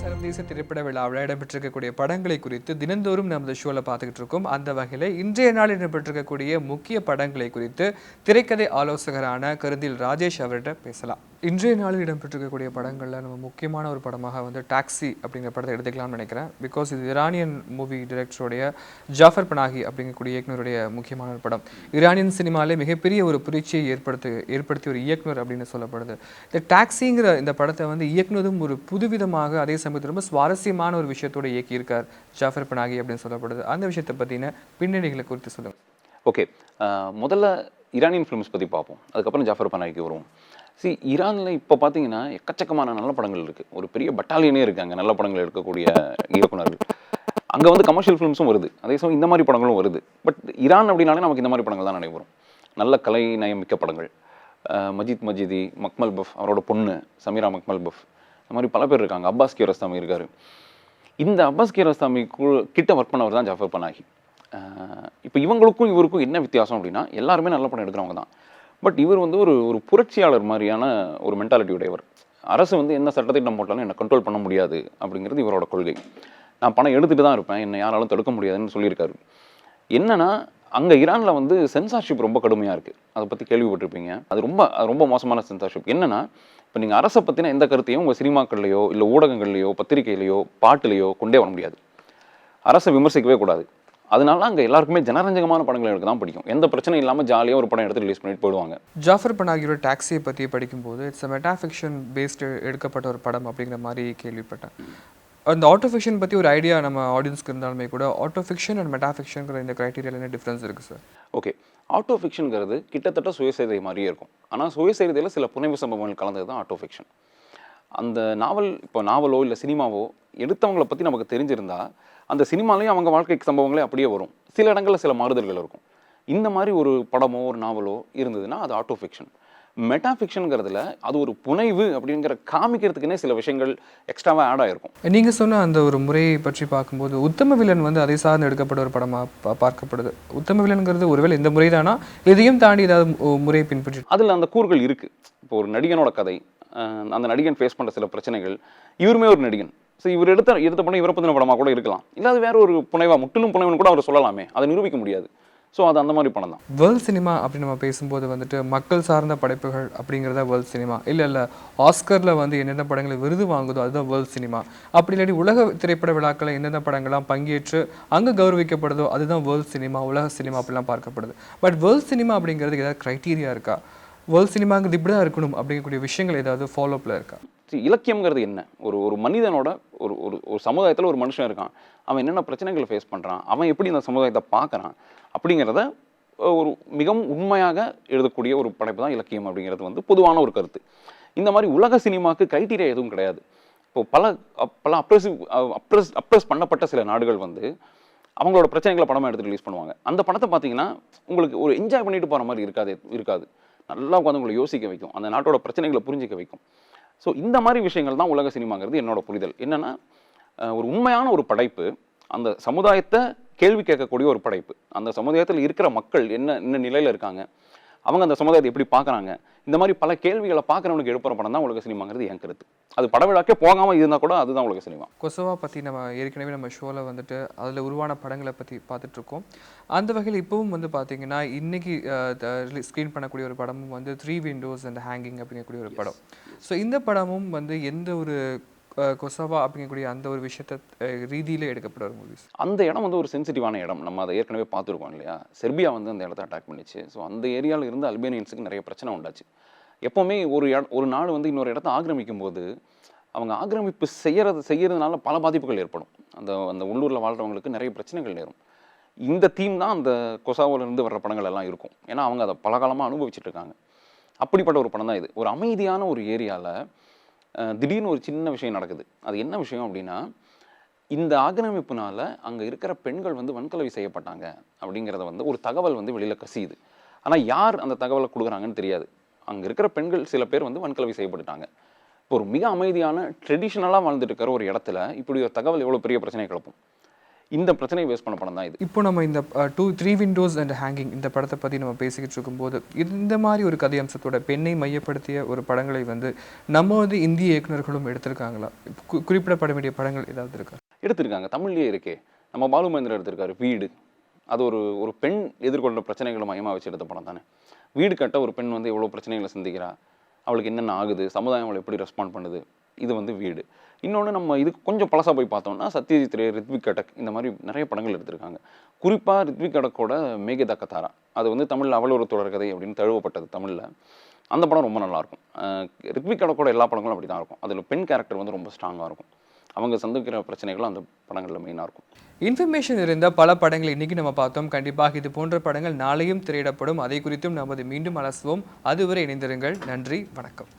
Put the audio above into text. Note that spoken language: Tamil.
சர்வதேச திரைப்பட விழாவில் இடம்பெற்றிருக்கக்கூடிய படங்களை குறித்து தினந்தோறும் நமது ஷோவில் பார்த்துக்கிட்டு இருக்கோம். அந்த வகையில் இன்றைய நாள் இடம்பெற்றிருக்கக்கூடிய முக்கிய படங்களை குறித்து திரைக்கதை ஆலோசகரான கருந்தில் ராஜேஷ் அவர்கிட்ட பேசலாம். இன்றைய நாளில் இடம்பெற்றிருக்கக்கூடிய படங்களில் நம்ம முக்கியமான ஒரு படமாக வந்து டாக்ஸி அப்படிங்கிற படத்தை எடுத்துக்கலாம்னு நினைக்கிறேன். பிகாஸ் இது ஈரானியன் மூவி டிரெக்டருடைய ஜாஃபர் பனாகி அப்படிங்கக்கூடிய இயக்குனருடைய முக்கியமான ஒரு படம். ஈரானியன் சினிமாவிலே மிகப்பெரிய ஒரு புரட்சியை ஏற்படுத்திய ஒரு இயக்குனர் அப்படின்னு சொல்லப்படுது. இந்த டாக்ஸிங்கிற இந்த படத்தை வந்து இயக்குனதும் ஒரு புதுவிதமாக, அதே சமயத்தில் ரொம்ப சுவாரஸ்யமான ஒரு விஷயத்தோடு இயக்கியிருக்கார் ஜாஃபர் பனாகி அப்படின்னு சொல்லப்படுது. அந்த விஷயத்தை பற்றின பின்னணிகளை குறித்து சொல்லுங்கள். ஓகே, முதல்ல ஈரானியன் ஃபிலிம்ஸ் பற்றி பார்ப்போம், அதுக்கப்புறம் ஜாஃபர் பனாகிக்கு வருவோம். ஈரானில் இப்போ பார்த்தீங்கன்னா எக்கச்சக்கமான நல்ல படங்கள் இருக்குது. ஒரு பெரிய பட்டாலியனே இருக்குது அங்கே நல்ல படங்கள் எடுக்கக்கூடிய இயக்குனர்கள். அங்கே வந்து கமர்ஷியல் ஃபிலிம்ஸும் வருது, அதே சமயம் இந்த மாதிரி படங்களும் வருது. பட் ஈரான் அப்படின்னாலே நமக்கு இந்த மாதிரி படங்கள் தான் நடைபெறும். நல்ல கலை நயம் மிக்க படங்கள். மஜித் மஜிதி, மக்மல் பஃப், அவரோட பொண்ணு சமீரா மக்மல் பஃப், இந்த மாதிரி பல பேர் இருக்காங்க. அப்பாஸ் கியாரஸ்தாமி இருக்கார். இந்த அப்பாஸ் கியாரஸ்தாமி கிட்ட ஒர்க் பண்ணவர் தான் ஜாஃபர் பனாகி. இப்போ இவங்களுக்கும் இவருக்கும் என்ன வித்தியாசம் அப்படின்னா, எல்லாருமே நல்ல படம் எடுக்கிறவங்க தான். பட் இவர் வந்து ஒரு புரட்சியாளர் மாதிரியான ஒரு மென்டாலிட்டி உடையவர். அரசு வந்து என்ன சட்டத்திட்டம் போட்டாலும் என்னை கண்ட்ரோல் பண்ண முடியாது அப்படிங்கிறது இவரோட கொள்கை. நான் பணம் எடுத்துகிட்டு தான் இருப்பேன், என்னை யாராலும் தடுக்க முடியாதுன்னு சொல்லியிருக்காரு. என்னன்னா, அங்கே ஈரானில் வந்து சென்சார்ஷிப் ரொம்ப கடுமையாக இருக்குது. அதை பற்றி கேள்விப்பட்டிருப்பீங்க. அது ரொம்ப மோசமான சென்சார்ஷிப். என்னன்னா, இப்போ நீங்கள் அரசை பற்றின எந்த கருத்தையும் உங்கள் சினிமாக்கள்லையோ இல்லை ஊடகங்கள்லையோ பத்திரிகையிலையோ பாட்டுலையோ கொண்டே வர முடியாது. அரசை விமர்சிக்கவே கூடாது. அதனால அங்கே எல்லாருக்குமே ஜனரஞ்சகமான படங்கள் எடுக்க தான் பிடிக்கும். எந்த பிரச்சனையும் இல்லாமல் ஜாலியாக ஒரு படம் எடுத்து ரிலீஸ் பண்ணிட்டு போயிடுவாங்க. ஜாஃபர் பனாகியோட டாக்ஸியை பற்றி படிக்கும்போது இட்ஸ் மெட்டாஃபிக்ஷன் பேஸ்டு எடுக்கப்பட்ட ஒரு படம் அப்படிங்கிற மாதிரி கேள்விப்பட்டேன். அந்த ஆட்டோ ஃபிக்ஷன் பற்றி ஒரு ஐடியா நம்ம ஆடியன்ஸ்க்கு இருந்தாலுமே கூட ஆட்டோ ஃபிக்ஷன் அண்ட் மெட்டாஃபிக்ஷனுங்கிற இந்த க்ரைட்டீரியாவில் என்ன டிஃப்ரென்ஸ் இருக்குது சார்? ஓகே, ஆட்டோ ஃபிக்ஷனுங்கிறது கிட்டத்தட்ட சுயசரிதை மாதிரியே இருக்கும். ஆனால் சுயசரிதையில் சில புனைவு சம்பவங்கள் கலந்தது தான் ஆட்டோ ஃபிக்ஷன். அந்த நாவலோ இல்லை சினிமாவோ எடுத்தவங்களை பற்றி நமக்கு தெரிஞ்சிருந்தா அந்த சினிமாலேயும் அவங்க வாழ்க்கை சம்பவங்களே அப்படியே வரும். சில இடங்களில் சில மாறுதல்கள் இருக்கும். இந்த மாதிரி ஒரு படமோ ஒரு நாவலோ இருந்ததுன்னா அது ஆட்டோ ஃபிக்ஷன். மெட்டாஃபிக்ஷனுங்கிறதுல அது ஒரு புனைவு அப்படிங்கிற காமிக்கிறதுக்குன்னே சில விஷயங்கள் எக்ஸ்ட்ராவாக ஆட் ஆகிருக்கும். நீங்கள் சொன்ன அந்த ஒரு முறையை பற்றி பார்க்கும்போது உத்தம வில்லன் வந்து அதை சார்ந்து எடுக்கப்பட்ட ஒரு படமாக பார்க்கப்படுது. உத்தம வில்லனுங்கிறது ஒருவேளை இந்த முறை தானா, எதையும் தாண்டி ஏதாவது முறையை பின்பற்றி அதில் அந்த கூறுகள் இருக்குது. இப்போ ஒரு நடிகனோட கதை, அந்த நடிகன் ஃபேஸ் பண்ணுற சில பிரச்சனைகள், இவருமே ஒரு நடிகன். ஸோ இவர் எடுத்த படம் இவரை பற்றின படமாக கூட இருக்கலாம். இல்லை அது வேற ஒரு புனைவா, முற்றிலும் புனைவுன்னு கூட அவர் சொல்லலாமே, அதை நிரூபிக்க முடியாது. ஸோ அது அந்த மாதிரி படம் தான். வேர்ல்ட் சினிமா அப்படின்னு நம்ம பேசும்போது வந்துட்டு மக்கள் சார்ந்த படைப்புகள் அப்படிங்கிறத வேர்ல்ட் சினிமா, இல்லை ஆஸ்கரில் வந்து எந்தெந்த படங்களை விருது வாங்குதோ அதுதான் வேர்ல்ட் சினிமா. அப்படி இல்லாட்டி உலக திரைப்பட விழாக்களில் எந்தெந்த படங்கள்லாம் பங்கேற்று அங்கே கௌரவிக்கப்படுதோ அதுதான் வேர்ல்ட் சினிமா, உலக சினிமா அப்படிலாம் பார்க்கப்படுது. பட் வேர்ல்ட் சினிமா அப்படிங்கிறதுக்கு ஏதாவது க்ரைட்டீரியா இருக்கா? வேர்ல்ட் சினிமாங்கிறது இப்படி தான் இருக்கணும் அப்படிங்கக்கூடிய விஷயங்கள் ஏதாவது ஃபாலோப்பில் இருக்கா? இலக்கியம்ங்கிறது என்ன? ஒரு மனிதனோட ஒரு சமுதாயத்தில் ஒரு மனுஷன் இருக்கான், அவன் என்னென்ன பிரச்சனைகளை ஃபேஸ் பண்ணுறான், அவன் எப்படி இந்த சமுதாயத்தை பார்க்குறான் அப்படிங்கிறத ஒரு மிகவும் உண்மையாக எழுதக்கூடிய ஒரு படைப்பு தான் இலக்கியம் அப்படிங்கிறது வந்து பொதுவான ஒரு கருத்து. இந்த மாதிரி உலக சினிமாவுக்கு க்ரைட்டீரியா எதுவும் கிடையாது. இப்போ பல அப்ரெஸ் பண்ணப்பட்ட சில நாடுகள் வந்து அவங்களோட பிரச்சனைகளை படமாக எடுத்து ரிலீஸ் பண்ணுவாங்க. அந்த படத்தை பார்த்தீங்கன்னா உங்களுக்கு ஒரு என்ஜாய் பண்ணிட்டு போகிற மாதிரி இருக்காது. நல்லா உட்காந்து உங்களை யோசிக்க வைக்கும், அந்த நாட்டோட பிரச்சனைகளை புரிஞ்சிக்க வைக்கும். ஸோ இந்த மாதிரி விஷயங்கள் தான் உலக சினிமாங்கிறது என்னோட புரிதல். என்னென்னா, ஒரு உண்மையான ஒரு படைப்பு, அந்த சமுதாயத்தை கேள்வி கேட்கக்கூடிய ஒரு படைப்பு, அந்த சமுதாயத்தில் இருக்கிற மக்கள் என்ன நிலையில் இருக்காங்க, அவங்க அந்த சமுதாயத்தை எப்படி பார்க்குறாங்க, இந்த மாதிரி பல கேள்விகளை பார்க்குறவனுக்கு எழுப்புற படம் தான் உலக சினிமாங்கிறது என் கருத்து. அது படவிழாக்கே போகாமல் இருந்தால் கூட அதுதான் உலக சினிமா. கொசோவா பற்றி நம்ம ஏற்கனவே நம்ம ஷோவில் வந்துட்டு அதில் உருவான படங்களை பற்றி பார்த்துட்ருக்கோம். அந்த வகையில் இப்போவும் வந்து பார்த்தீங்கன்னா இன்றைக்கி ஸ்க்ரீன் பண்ணக்கூடிய ஒரு படமும் வந்து 3 Windows and Hanging அப்படிங்கக்கூடிய ஒரு படம். ஸோ இந்த படமும் வந்து எந்த ஒரு கொசோவா அப்படிங்கக்கூடிய அந்த ஒரு விஷயத்தை ரீதியில் எடுக்கப்பட்ட ஒரு மூவிஸ். அந்த இடம் வந்து ஒரு சென்சிட்டிவான இடம், நம்ம அதை ஏற்கனவே பார்த்துருக்கோம் இல்லையா. செர்பியா வந்து அந்த இடத்த அட்டாக் பண்ணிச்சு. ஸோ அந்த ஏரியாவில் இருந்து அல்பேனியன்ஸுக்கு நிறைய பிரச்சனை உண்டாச்சு. எப்போவுமே ஒரு நாடு வந்து இன்னொரு இடத்த ஆக்கிரமிக்கும் போது அவங்க ஆக்கிரமிப்பு செய்யறதுனால பல பாதிப்புகள் ஏற்படும். அந்த உள்ளூரில் வாழ்கிறவங்களுக்கு நிறைய பிரச்சனைகள் நேரும். இந்த தீம் தான் அந்த கொசாவோலேருந்து வர்ற படங்கள் எல்லாம் இருக்கும். ஏன்னா அவங்க அதை பல காலமாக அனுபவிச்சுட்டு இருக்காங்க. அப்படிப்பட்ட ஒரு படம் தான் இது. ஒரு அமைதியான ஒரு ஏரியாவில் திடீர்னு ஒரு சின்ன விஷயம் நடக்குது. அது என்ன விஷயம் அப்படின்னா, இந்த ஆக்கிரமிப்புனால அங்கே இருக்கிற பெண்கள் வந்து வன்கலவி செய்யப்பட்டாங்க அப்படிங்கிறத வந்து ஒரு தகவல் வந்து வெளியில் கசியுது. ஆனால் யார் அந்த தகவலை கொடுக்குறாங்கன்னு தெரியாது. அங்கே இருக்கிற பெண்கள் சில பேர் வந்து வன்கலவி செய்யப்பட்டுட்டாங்க. இப்போ ஒரு மிக அமைதியான ட்ரெடிஷ்னலாக வாழ்ந்துட்டு இருக்கிற ஒரு இடத்துல இப்படி ஒரு தகவல் எவ்வளோ பெரிய பிரச்சனை கிளப்பும். இந்த பிரச்சனையை பேஸ் பண்ண படம் தான் இது. இப்போ நம்ம இந்த 2-3 விண்டோஸ் அண்ட் ஹேங்கிங் இந்த படத்தை பற்றி நம்ம பேசிக்கிட்டு இருக்கும்போது இந்த மாதிரி ஒரு கதை அம்சத்தோட பெண்ணை மையப்படுத்திய ஒரு படங்களை வந்து நம்ம வந்து இந்திய இயக்குநர்களும் எடுத்திருக்காங்களா? குறிப்பிடப்பட வேண்டிய படங்கள் ஏதாவது இருக்கா? எடுத்திருக்காங்க, தமிழ்லேயே இருக்கே. நம்ம பாலு மகேந்திரன் எடுத்திருக்காரு வீடு. அது ஒரு பெண் எதிர்கொள்கிற பிரச்சனைகளை மையமாக வச்சு எடுத்த படம் தானே. வீடு கட்ட ஒரு பெண் வந்து எவ்வளோ பிரச்சனைகளை சந்திக்கிறா, அவளுக்கு என்னென்ன ஆகுது, சமுதாயம் அவளை எப்படி ரெஸ்பாண்ட் பண்ணுது, இது வந்து வீடு. இன்னொன்று நம்ம இது கொஞ்சம் பழசாக போய் பார்த்தோம்னா சத்யஜித் ரே, ரித்விக் கடக் இந்த மாதிரி நிறைய படங்கள் எடுத்திருக்காங்க. குறிப்பாக ரித்விக் கடக்கோட மேகதா கதாரா, அது வந்து தமிழில் அவள் ஒரு தொடர்கதை அப்படின்னு தழுவப்பட்டது தமிழில். அந்த படம் ரொம்ப நல்லாயிருக்கும். ரித்விக் கடக்கோட எல்லா படங்களும் அப்படி தான் இருக்கும். அதில் பெண் கேரக்டர் வந்து ரொம்ப ஸ்ட்ராங்காக இருக்கும். அவங்க சந்திக்கிற பிரச்சனைகளும் அந்த படங்களில் மெயினாக இருக்கும். இன்ஃபர்மேஷன் இருந்த பல படங்கள் இன்னைக்கு நம்ம பார்த்தோம். கண்டிப்பாக இது போன்ற படங்கள் நாளையும் திரையிடப்படும். அதை குறித்தும் நமது மீண்டும் அலசுவோம். அதுவரை இணைந்திருங்கள். நன்றி, வணக்கம்.